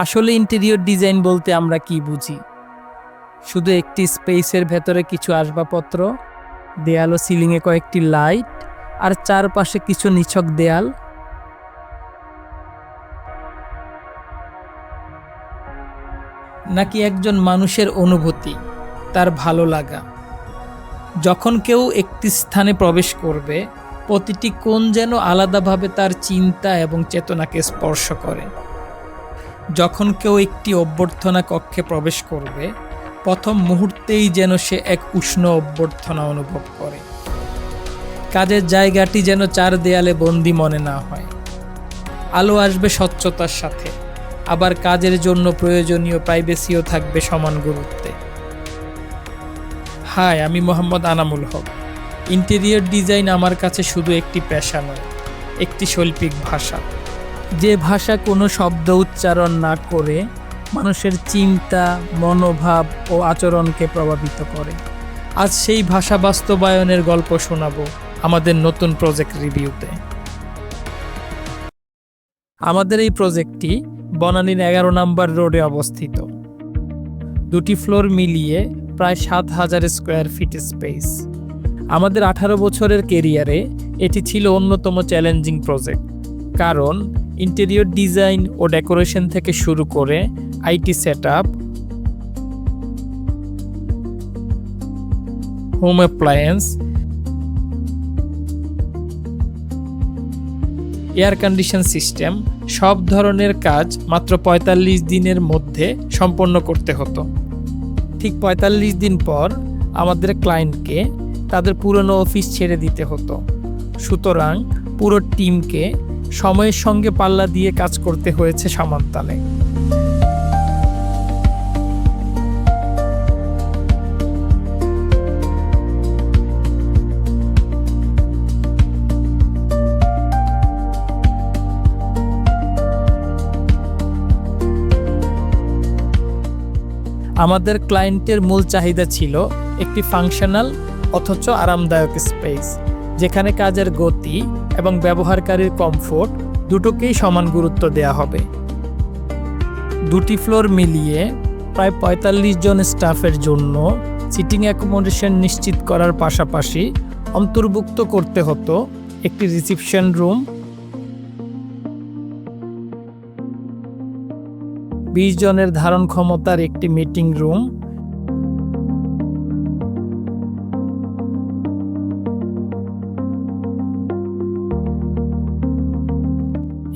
আসলে interior design বলতে আমরা কি বুঝি? শুধু একটি স্পেসের ভেতরে কিছু আসবাবপত্র, দেয়াল ও সিলিংয়ে কয়েকটি লাইট, আর চারপাশে কিছু নিছক দেয়াল? নাকি একজন মানুষের অনুভূতি, তার ভালো লাগা? যখন কেউ একটি স্থানে প্রবেশ করবে, প্রতিটি কোণ যেন আলাদাভাবে তার চিন্তা এবং চেতনাকে স্পর্শ করে। যখন কেউ একটি অভ্যর্থনা কক্ষে প্রবেশ করবে, প্রথম মুহূর্তেই যেন সে এক উষ্ণ অভ্যর্থনা অনুভব করে। কাজের জায়গাটি যেন চার দেয়ালে বন্দি মনে না হয়। আলো আসবে স্বচ্ছতার সাথে, আবার কাজের জন্য প্রয়োজনীয় প্রাইভেসিও থাকবে সমান গুরুত্বে। হাই, আমি মোহাম্মদ আনামুল হক। ইন্টেরিয়র ডিজাইন আমার কাছে শুধু একটি পেশা নয়, একটি শৈল্পিক ভাষা। যে ভাষা কোনো শব্দ উচ্চারণ না করে মানুষের চিন্তা, মনোভাব ও আচরণকে প্রভাবিত করে। আজ সেই ভাষা বাস্তবায়নের গল্প শোনাবো আমাদের নতুন প্রজেক্ট রিভিউতে। আমাদের এই প্রজেক্টটি বনানীর 11 নম্বর রোডে অবস্থিত। দুটি ফ্লোর মিলিয়ে প্রায় 7,000 স্কোয়ার ফিট স্পেস। আমাদের 18 বছরের কেরিয়ারে এটি ছিল অন্যতম চ্যালেঞ্জিং প্রজেক্ট, কারণ ইন্টেরিয়র ডিজাইন ও ডেকোরেশন থেকে শুরু করে IT setup, home appliance, air condition system, সব ধরনের কাজ মাত্র 45 দিনের মধ্যে সম্পন্ন করতে হতো। ঠিক 45 দিন পর আমাদের ক্লায়েন্টকে তাদের পুরনো অফিস ছেড়ে দিতে হতো। সুতরাং পুরো টিমকে সময়ের সঙ্গে পাল্লা দিয়ে কাজ করতে হয়েছে সমানতালে। আমাদের ক্লায়েন্টের মূল চাহিদা ছিল একটি ফাংশনাল অথচ আরামদায়ক স্পেস, যেখানে কাজের গতি এবং ব্যবহারকারীর কমফোর্ট দুটোকেই সমান গুরুত্ব দেওয়া হবে। দুটি ফ্লোর মিলিয়ে প্রায় 45 জন স্টাফের জন্য সিটিং অ্যাকোমোডেশন নিশ্চিত করার পাশাপাশি অন্তর্ভুক্ত করতে হতো একটি রিসেপশন রুম, 20 জনের ধারণ ক্ষমতার একটি মিটিং রুম,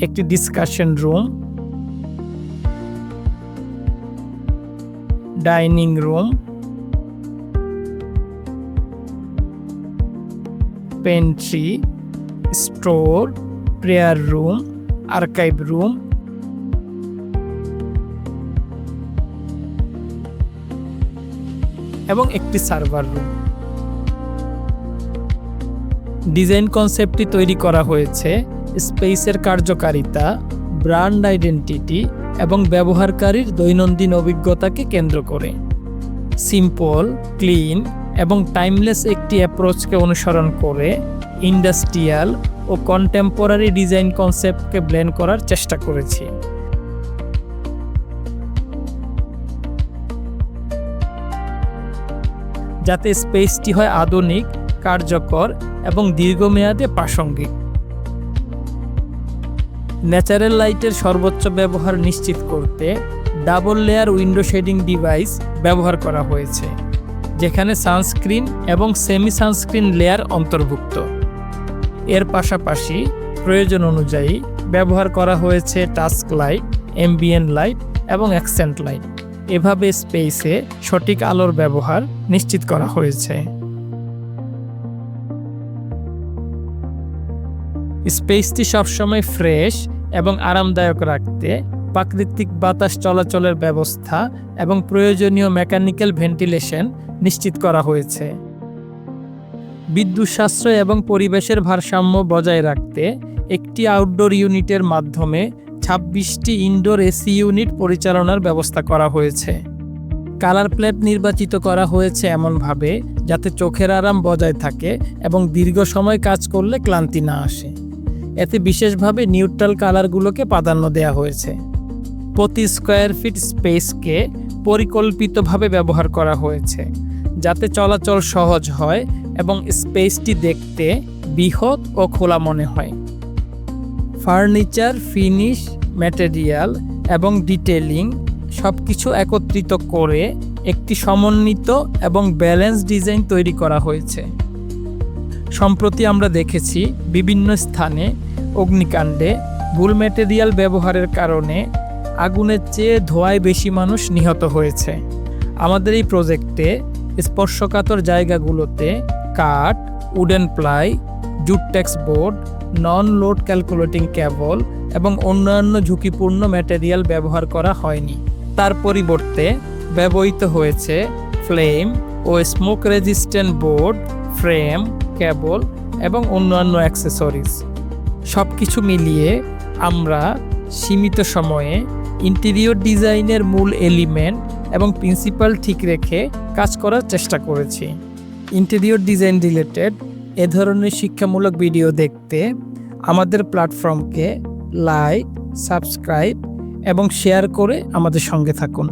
একটি discussion room, dining room, পেন্ট্রি, store, prayer room, archive room এবং একটি সার্ভার রুম। ডিজাইন কনসেপ্টটি তৈরি করা হয়েছে স্পেসের কার্যকারিতা, ব্র্যান্ড আইডেন্টিটি এবং ব্যবহারকারীর দৈনন্দিন অভিজ্ঞতাকে কেন্দ্র করে। সিম্পল, ক্লিন এবং টাইমলেস একটি অ্যাপ্রোচকে অনুসরণ করে ইন্ডাস্ট্রিয়াল ও কন্টেম্পোরারি ডিজাইন কনসেপ্টকে ব্লেন্ড করার চেষ্টা করেছি। যাতে স্পেসটি হয় আধুনিক, কার্যকর এবং দীর্ঘমেয়াদে প্রাসঙ্গিক। ন্যাচারাল লাইটের সর্বোচ্চ ব্যবহার নিশ্চিত করতে double layer window shading device ব্যবহার করা হয়েছে, যেখানে সানস্ক্রিন এবং সেমি সানস্ক্রিন লেয়ার অন্তর্ভুক্ত। এর পাশাপাশি প্রয়োজন অনুযায়ী ব্যবহার করা হয়েছে টাস্ক লাইট, অ্যাম্বিয়েন্ট লাইট এবং অ্যাকসেন্ট লাইট। এভাবে স্পেসে সঠিক আলোর ব্যবহার নিশ্চিত করা হয়েছে। স্পেসটি সবসময় ফ্রেশ এবং আরামদায়ক রাখতে প্রাকৃতিক বাতাস চলাচলের ব্যবস্থা এবং প্রয়োজনীয় মেকানিক্যাল ভেন্টিলেশন নিশ্চিত করা হয়েছে। বিদ্যুৎ সাশ্রয় এবং পরিবেশের ভারসাম্য বজায় রাখতে একটি আউটডোর ইউনিটের মাধ্যমে 26টি ইনডোর এসি ইউনিট পরিচালনার ব্যবস্থা করা হয়েছে। কালার প্লেট নির্বাচিত করা হয়েছে এমনভাবে যাতে চোখের আরাম বজায় থাকে এবং দীর্ঘ সময় কাজ করলে ক্লান্তি না আসে। এতে বিশেষভাবে নিউট্রাল কালারগুলোকে প্রাধান্য দেওয়া হয়েছে। প্রতি স্কোয়ার ফিট স্পেসকে পরিকল্পিতভাবে ব্যবহার করা হয়েছে, যাতে চলাচল সহজ হয় এবং স্পেসটি দেখতে বৃহৎ ও খোলা মনে হয়। ফার্নিচার, ফিনিশ, ম্যাটেরিয়াল এবং ডিটেইলিং সবকিছু একত্রিত করে একটি সমন্বিত এবং ব্যালেন্স ডিজাইন তৈরি করা হয়েছে। সম্প্রতি আমরা দেখেছি বিভিন্ন স্থানে অগ্নিকাণ্ডে ভুল ম্যাটেরিয়াল ব্যবহারের কারণে আগুনের চেয়ে ধোঁয়ায় বেশি মানুষ নিহত হয়েছে। আমাদের এই প্রজেক্টে স্পর্শকাতর জায়গাগুলোতে কাঠ, wooden ply, jute tex board, non load calculating cable এবং অন্যান্য ঝুঁকিপূর্ণ ম্যাটেরিয়াল ব্যবহার করা হয়নি। তার পরিবর্তে ব্যবহৃত হয়েছে ফ্লেম ও স্মোক রেজিস্ট্যান্ট বোর্ড, ফ্রেম, কেবল এবং অন্যান্য অ্যাক্সেসরিজ। সব কিছু মিলিয়ে আমরা সীমিত সময়ে ইন্টেরিয়র ডিজাইনের মূল এলিমেন্ট এবং প্রিন্সিপাল ঠিক রেখে কাজ করার চেষ্টা করেছি। ইন্টেরিয়র ডিজাইন রিলেটেড এ ধরনের শিক্ষামূলক ভিডিও দেখতে আমাদের প্ল্যাটফর্মকে লাইক, সাবস্ক্রাইব এবং শেয়ার করে আমাদের সঙ্গে থাকুন।